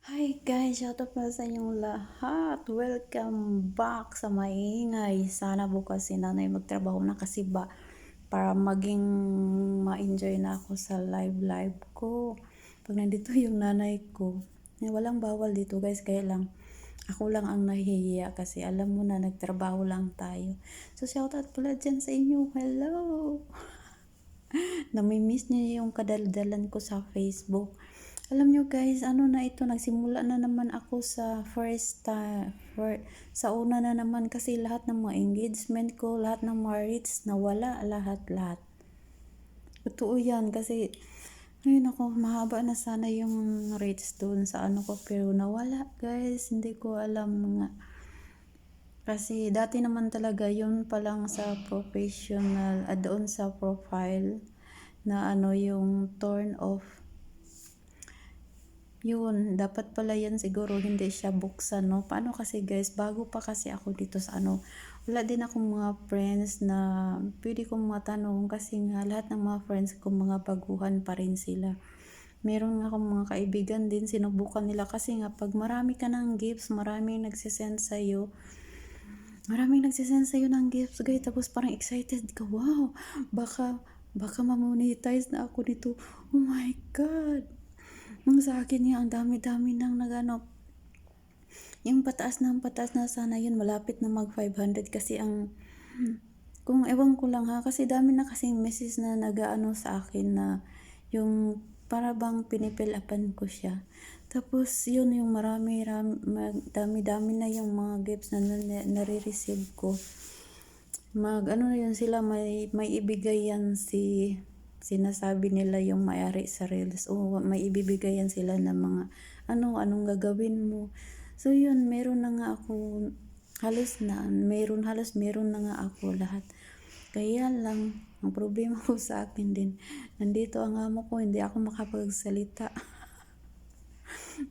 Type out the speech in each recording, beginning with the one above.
Hi guys, shoutout pala sa inyong lahat. Welcome back sa maingay. Sana bukas si nanay magtrabaho na kasi ba para maging ma-enjoy na ako sa live ko. Pag nandito yung nanay ko, walang bawal dito guys, kaya lang ako lang ang nahihiya kasi alam mo na nagtrabaho lang tayo. So shoutout pala dyan sa inyo. Hello! Namimiss niyo yung kadaldalan ko sa Facebook. Alam nyo guys, ano na ito, nagsimula na naman ako sa first time, sa una na naman kasi lahat ng mga engagement ko, lahat ng mga reads, nawala lahat. Totoo yan kasi, ay nako, mahaba na sana yung rates doon sa ano ko, pero nawala guys, hindi ko alam nga. Kasi dati naman talaga yun pa lang sa professional, doon sa profile, na ano yung turn off. Yun, dapat pala yan siguro hindi siya buksan, no? Paano kasi guys, bago pa kasi ako dito sa ano, wala din akong mga friends na pwede kong matanong kasi nga lahat ng mga friends ko mga baguhan pa rin sila. Meron nga akong mga kaibigan din, sinubukan nila kasi nga pag marami ka ng gifts, maraming nagsisend sa'yo ng gifts guys, tapos parang excited ka, wow, baka ma-monetize na ako dito. Oh my God! Sa akin nga, ang dami-dami nang nagano. Yung pataas na sana yun, malapit na mag 500 kasi ang, kung ewan ko lang ha, kasi dami na kasing message na nagaano sa akin na yung para bang pinipilapan ko siya. Tapos yun yung dami-dami na yung mga gifts na nare-receive ko. Ano na yun sila, may ibigay yan sinasabi nila yung may-ari sa Reels, o may ibibigay yan sila ng mga anong gagawin mo. So yun, meron na nga ako meron na nga ako lahat. Kaya lang ang problema ko sa akin din, nandito ang amo ko, hindi ako makapagsalita.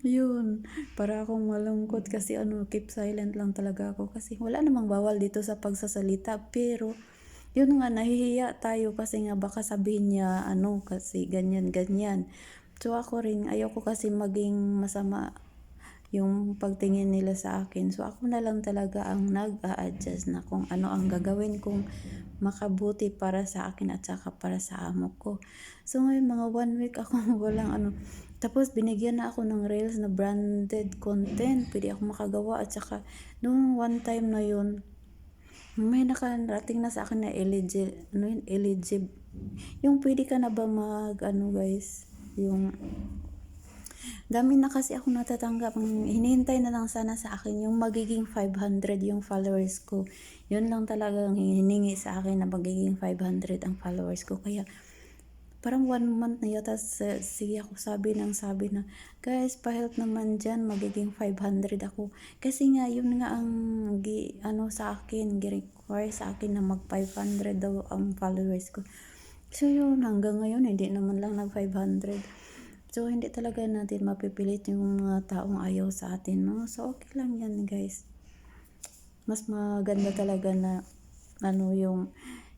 Yun, para akong malungkot kasi keep silent lang talaga ako kasi wala namang bawal dito sa pagsasalita, pero yun nga, nahihiya tayo kasi nga baka sabihin niya kasi ganyan. So ako rin, ayoko kasi maging masama yung pagtingin nila sa akin. So ako na lang talaga ang nag-a-adjust na kung ano ang gagawin kong makabuti para sa akin at saka para sa amo ko. So ngayon mga 1 week ako walang Tapos binigyan na ako ng Reels na branded content. Pwede ako makagawa at saka noong one time na yun, may nakarating na sa akin na eligible. Yung pwede ka na ba guys, yung dami na kasi ako natatanggap. Hinihintay na lang sana sa akin yung magiging 500 yung followers ko. Yun lang talagang hiningi sa akin na magiging 500 ang followers ko. Kaya parang 1 month na yata sige ako sabi na guys pa-help naman dyan, magiging 500 ako kasi nga yun nga ang sa akin, gi-require sa akin na mag 500 daw ang followers ko. So yun, hanggang ngayon hindi naman lang nag 500. So hindi talaga natin mapipilit yung mga taong ayaw sa atin, no? So okay lang yan guys, mas maganda talaga na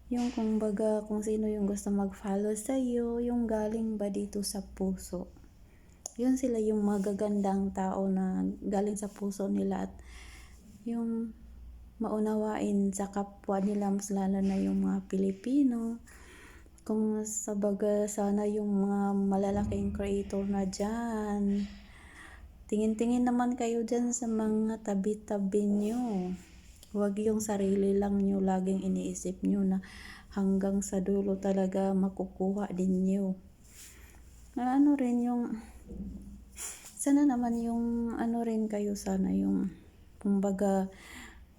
yung kumbaga kung sino yung gusto mag-follow sa iyo, yung galing ba dito sa puso. Yun sila yung magagandang tao na galing sa puso nila at yung maunawain sa kapwa nila, mas lalo na yung mga Pilipino. Kung sabaga sana yung mga malalaking creator na dyan, tingin-tingin naman kayo dyan sa mga tabi-tabi nyo. Huwag yung sarili lang nyo laging iniisip nyo na hanggang sa dulo talaga makukuha din nyo. Rin yung sana naman yung rin kayo, sana yung kumbaga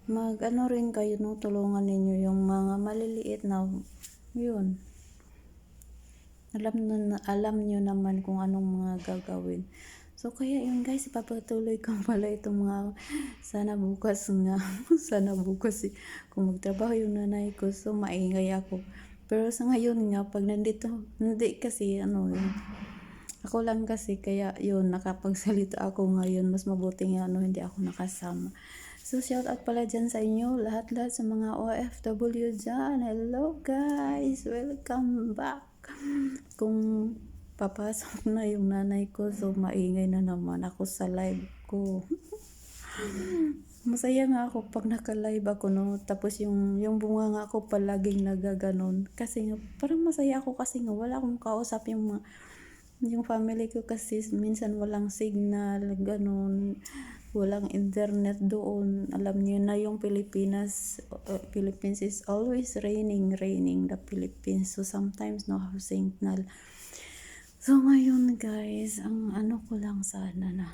rin kayo, no, tulungan ninyo yung mga maliliit na yun. Alam nyo naman kung anong mga gagawin. So kaya yun guys, ipapatuloy ko pala itong mga sana bukas kung magtrabaho yung nanay ko, so maingay ako. Pero sa ngayon nga, pag nandito, hindi kasi yun, ako lang kasi, kaya yun, nakapagsalita ako ngayon. Mas mabuti nga hindi ako nakasama. So shout out pala dyan sa inyo, lahat-lahat sa mga OFW dyan. Hello guys, welcome back. Kung papasok na yung nanay ko, so maingay na naman ako sa live ko. Masaya nga ako pag naka-live ako, no, tapos yung bunganga ko palaging nagaganon, kasi nga parang masaya ako kasi nga wala akong kausap yung family ko, kasi minsan walang signal ganon, walang internet doon. Alam niyo na yung Philippines is always raining the Philippines, so sometimes no have signal. So ngayon guys, ang ano ko lang sana na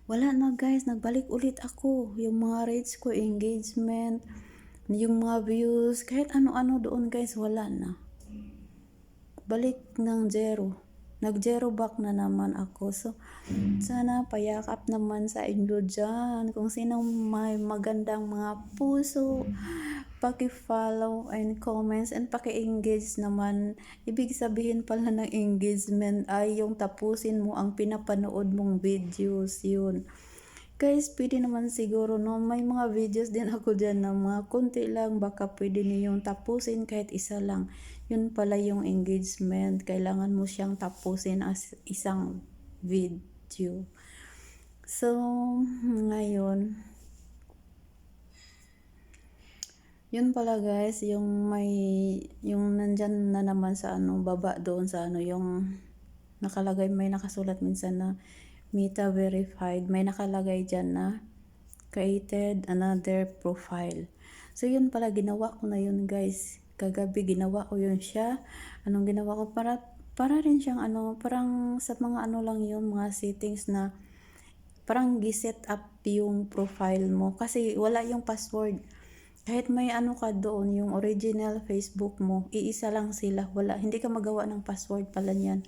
wala na guys, nagbalik ulit ako. Yung mga rates ko, engagement, yung mga views, kahit ano-ano doon guys, wala na. Balik ng zero. Nag-zero back na naman ako. So, sana payakap naman sa inyo dyan. Kung sinong may magandang mga puso, paki-follow and comments and paki-engage naman. Ibig sabihin pala ng engagement ay yung tapusin mo ang pinapanood mong videos, yun. Guys, pwede naman siguro, no, may mga videos din ako dyan na mga konti lang, baka pwede niyong tapusin kahit isa lang. Yun pala yung engagement, kailangan mo siyang tapusin as isang video. So, ngayon, yun pala guys, yung nandyan na naman sa baba doon sa yung nakalagay, may nakasulat minsan na Meta verified, may nakalagay dyan na created another profile. So yun pala, ginawa ko na yun guys. Kagabi ginawa ko yun siya. Anong ginawa ko? Para rin siyang parang sa mga lang yun, mga settings na parang giset up yung profile mo. Kasi wala yung password. Kahit may ka doon, yung original Facebook mo, iisa lang sila. Wala, hindi ka magawa ng password pala niyan.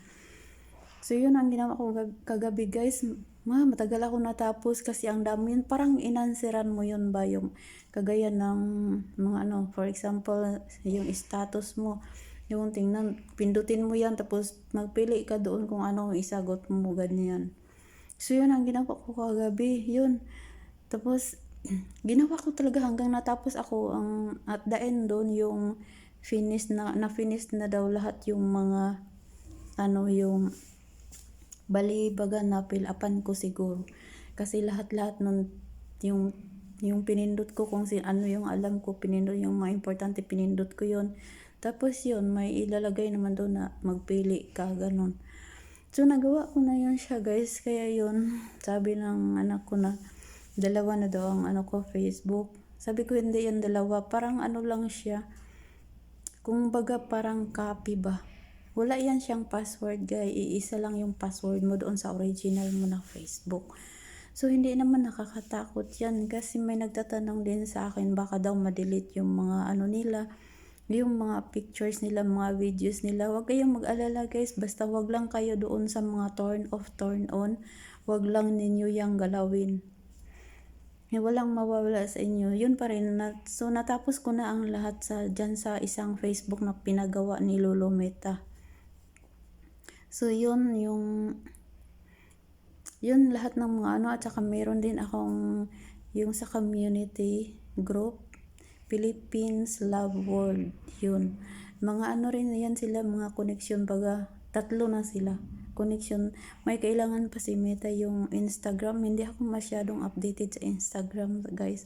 So yun ang ginawa ko kagabi guys. Matagal ako natapos kasi ang dami yun. Parang inanseran mo yun ba yung kagaya ng mga for example, yung status mo. Yung tingnan, pindutin mo yan tapos magpili ka doon kung ano isagot mo, ganyan. So yun ang ginawa ko kagabi. Yun. Tapos ginawa ko talaga hanggang natapos ako. At the end doon yung finish na daw lahat yung mga yung balibaga na fill-upan ko siguro. Kasi lahat nun yung pinindot ko kung yung alam ko, pinindot yung mga importante, pinindot ko yun. Tapos yun, may ilalagay naman doon na magpili ka, ganun. So nagawa ko na yun siya guys. Kaya yun, sabi ng anak ko na dalawa na daw ang ko, Facebook. Sabi ko hindi yan dalawa, parang lang siya. Kung baga parang copy ba. Wala yan siyang password guys. Iisa lang yung password mo doon sa original mo na Facebook. So hindi naman nakakatakot yan kasi may nagtatanong din sa akin baka daw ma-delete yung mga nila, yung mga pictures nila, mga videos nila. Huwag kayong mag-alala guys, basta wag lang kayo doon sa mga turn off, turn on. Wag lang ninyo yang galawin. Walang mawawala sa inyo. Yun pa rin. So natapos ko na ang lahat dyan sa isang Facebook na pinagawa ni Lolo Meta. So yun lahat ng mga at saka meron din akong yung sa community group, Philippines Love World. Yun. Mga rin yan sila, mga connection baga. 3 na sila. Connection. May kailangan pa si Meta yung Instagram. Hindi ako masyadong updated sa Instagram guys.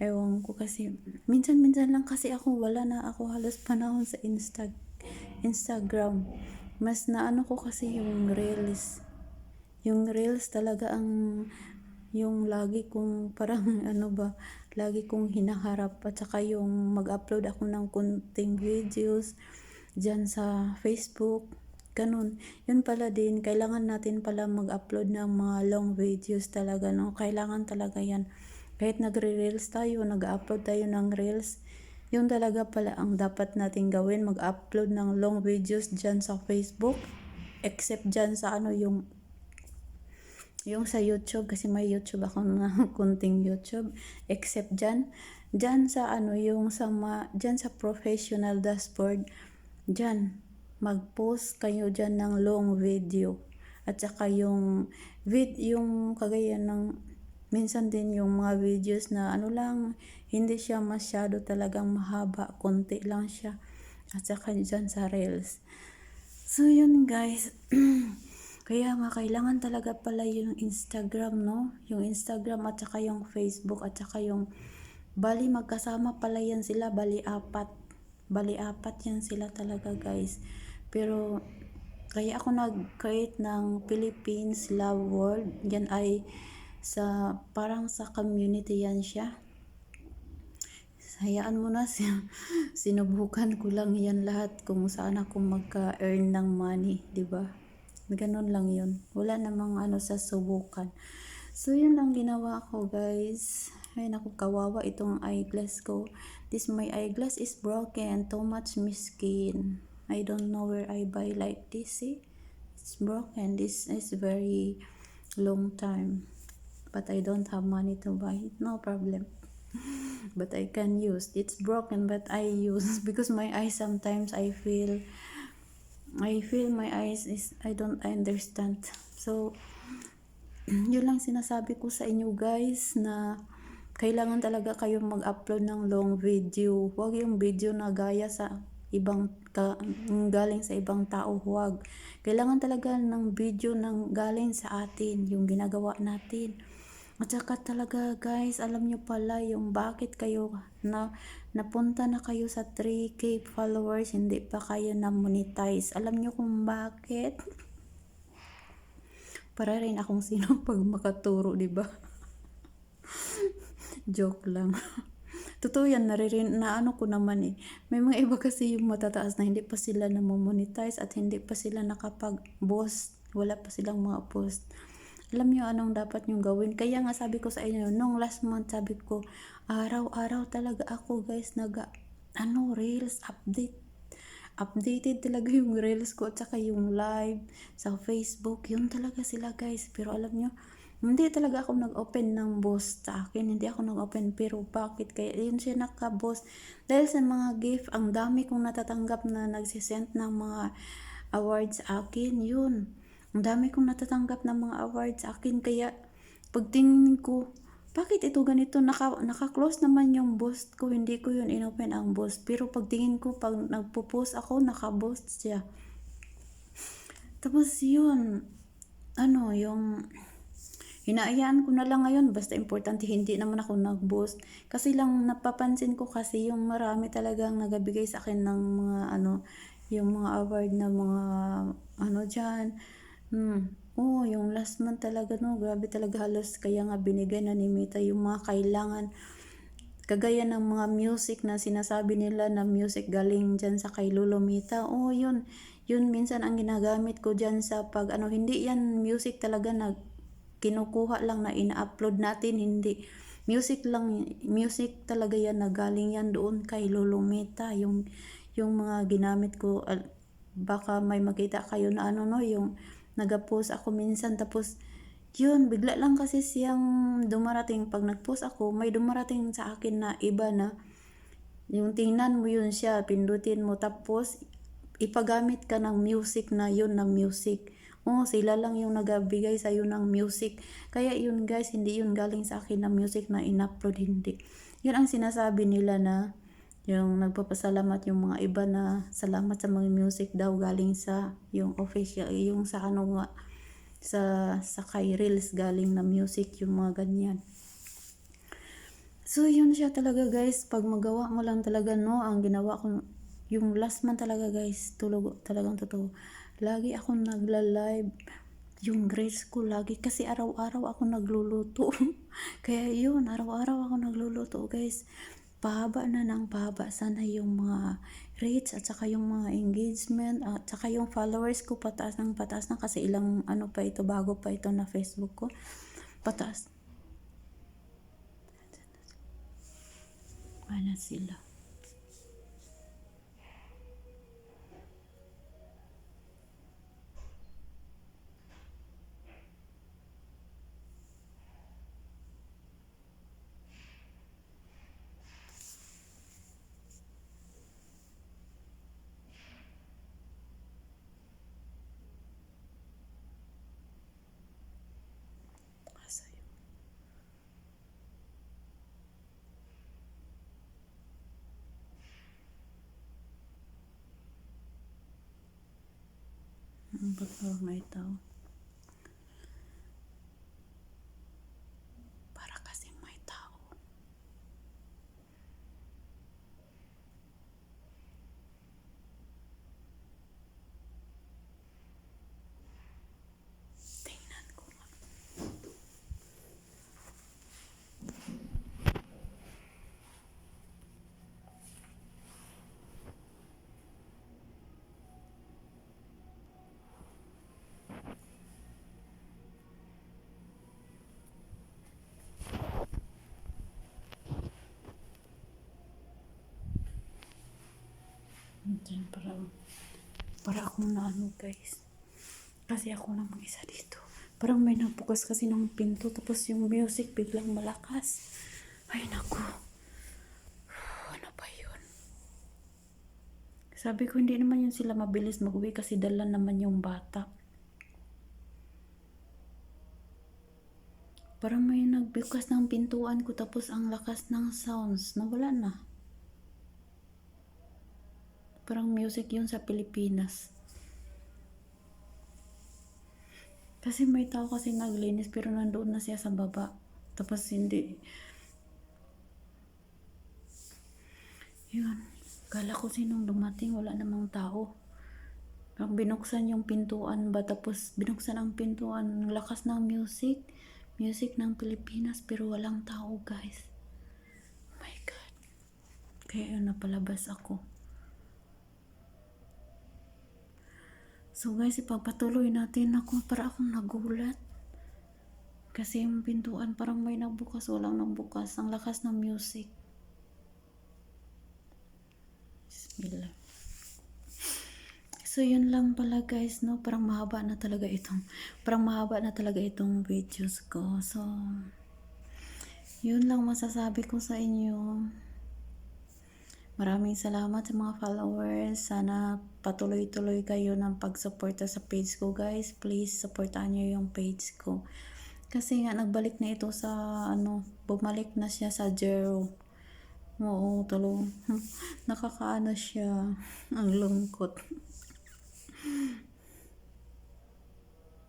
Ewan ko kasi. Minsan lang kasi wala na ako halos panahon sa Instagram. Mas ko kasi yung Reels. Yung Reels talaga yung lagi kong parang lagi kong hinaharap, at saka yung mag-upload ako ng konting videos dyan sa Facebook, ganun. Yun pala din, kailangan natin pala mag-upload ng mga long videos talaga, no? Kailangan talaga yan. Kahit nagre-reels tayo, nag-upload tayo ng reels, yun talaga pala ang dapat natin gawin, mag-upload ng long videos dyan sa Facebook, except dyan sa yung sa YouTube, kasi may YouTube ako na kunting YouTube, except dyan sa dyan sa professional dashboard, dyan mag-post kayo dyan ng long video, at saka yung kagaya ng minsan din yung mga videos na lang, hindi siya masyado talagang mahaba, konti lang siya, at saka dyan sa Reels. So yun guys, kaya nga kailangan talaga pala yung Instagram, no? Yung Instagram at saka yung Facebook at saka yung bali magkasama pala yan sila, bali apat. Bali apat yan sila talaga guys. Pero kaya ako nag-create ng Philippines Love World. Yan ay sa parang sa community yan siya. Hayaan mo na sinubukan ko lang yan lahat kung saan ako magka-earn ng money, 'di ba? Ganun lang 'yun. Wala namang ano sa subukan. So yun lang ginawa ko, guys. Ay naku, kawawa itong eyeglass ko. This my eyeglass is broken. Too much miskin. I don't know where I buy like this. See? It's broken. This is very long time. But I don't have money to buy it. No problem. But I can use. It's broken but I use because my eyes sometimes I feel my eyes is I don't understand. So yun lang sinasabi ko sa inyo guys na kailangan talaga kayong mag-upload ng long video. Huwag yung video na gaya sa galing sa ibang tao, huwag. Kailangan talaga ng video ng galing sa atin, yung ginagawa natin. At saka talaga guys, alam nyo pala yung bakit kayo napunta na kayo sa 3K followers, hindi pa kayo na monetize. Alam nyo kung bakit? Para rin akong sino pag makaturo, di ba? Joke lang. Totoo yan, na ano ko naman eh. May mga iba kasi yung matataas na hindi pa sila na-monetize at hindi pa sila nakapag-post. Wala pa silang mga post. Alam nyo anong dapat nyo gawin. Kaya nga sabi ko sa inyo, nung last month sabi ko, araw-araw talaga ako guys, reels, updated talaga yung reels ko at saka yung live sa Facebook. Yun talaga sila guys. Pero alam nyo, hindi talaga ako nag-open ng boss sa akin. Hindi ako nag-open. Pero bakit? Kaya yun siya naka-boss. Dahil sa mga gift, ang dami kong natatanggap na nagsisend ng mga awards sa akin. Yun. Ang dami kong natatanggap ng mga awards sa akin. Kaya pagtingin ko, bakit ito ganito? Naka-close naman yung boss ko. Hindi ko yun inopen ang boss. Pero pagtingin ko, pag nagpo-post ako, naka-boss siya. Tapos yun, yung hinayaan ko na lang ngayon, basta importante hindi naman ako nag-boost. Kasi lang napapansin ko kasi yung marami talagang nagabigay sa akin ng mga yung mga award na mga dyan. Yung last month talaga grabe talaga halos kaya nga binigay na ni Mita yung mga kailangan. Kagaya ng mga music na sinasabi nila na music galing dyan sa kay Lolo Mita. Yun minsan ang ginagamit ko dyan sa pag hindi yan music talaga na kinukuha lang na ina-upload natin, hindi. Music talaga yan na galing yan doon kay Lolo Mita. Yung mga ginamit ko, baka may makita kayo na yung nag-post ako minsan tapos yun, bigla lang kasi siyang dumarating. Pag nag-post ako, may dumarating sa akin na iba na yung tingnan mo yun siya, pindutin mo tapos ipagamit ka ng music na yun na music. Sila lang yung nagabigay sa iyo ng music. Kaya yun guys, hindi yun galing sa akin na music na in-upload, hindi. Yun ang sinasabi nila na yung nagpapasalamat yung mga iba na salamat sa mga music daw galing sa yung official, yung sa sa kay Reels galing na music, yung mga ganyan. So yun siya talaga guys, pag magawa mo lang talaga ang ginawa ko yung last month talaga guys, talagang totoo. Lagi akong nagla-live yung reels ko lagi kasi araw-araw ako nagluluto. Kaya yun, araw-araw ako nagluluto guys. Pahaba na ng pahaba sana yung mga reach at saka yung mga engagement at saka yung followers ko pataas na kasi ilang pa ito, bago pa ito na Facebook ko. Pataas. Wala sila. Ba't parang may tao? Para kasi may tao. Tingnan ko nga. Diyan, para akong naano guys. Kasi ako lang mag-isa dito. Parang may nabukas kasi ng pinto tapos yung music biglang malakas. Ay naku. Ano ba yun? Sabi ko hindi naman yun sila mabilis mag-uwi kasi dala naman yung bata. Parang may nagbukas ng pintuan ko tapos ang lakas ng sounds. Nawala na. Parang music yun sa Pilipinas. Kasi may tao kasi naglinis pero nandoon na siya sa baba. Tapos hindi. Yun. Kala ko sinong dumating, wala namang tao. Parang binuksan yung pintuan ba, tapos binuksan ang pintuan, ang lakas ng music. Music ng Pilipinas pero walang tao guys. Oh my God. Kaya napalabas ako. So guys, ipagpatuloy natin ako para akong nagulat. Kasi yung pintuan parang may nagbukas, walang nagbukas. Ang lakas ng music. Bismillah. So yun lang pala guys, no? Parang mahaba na talaga itong videos ko. So yun lang masasabi ko sa inyo. Maraming salamat sa mga followers. Sana patuloy-tuloy kayo ng pagsuporta sa page ko guys. Please supportahan nyo yung page ko. Kasi nga nagbalik na ito sa bumalik na siya sa zero. Oo, tulong. Nakakaano siya. Ang lungkot.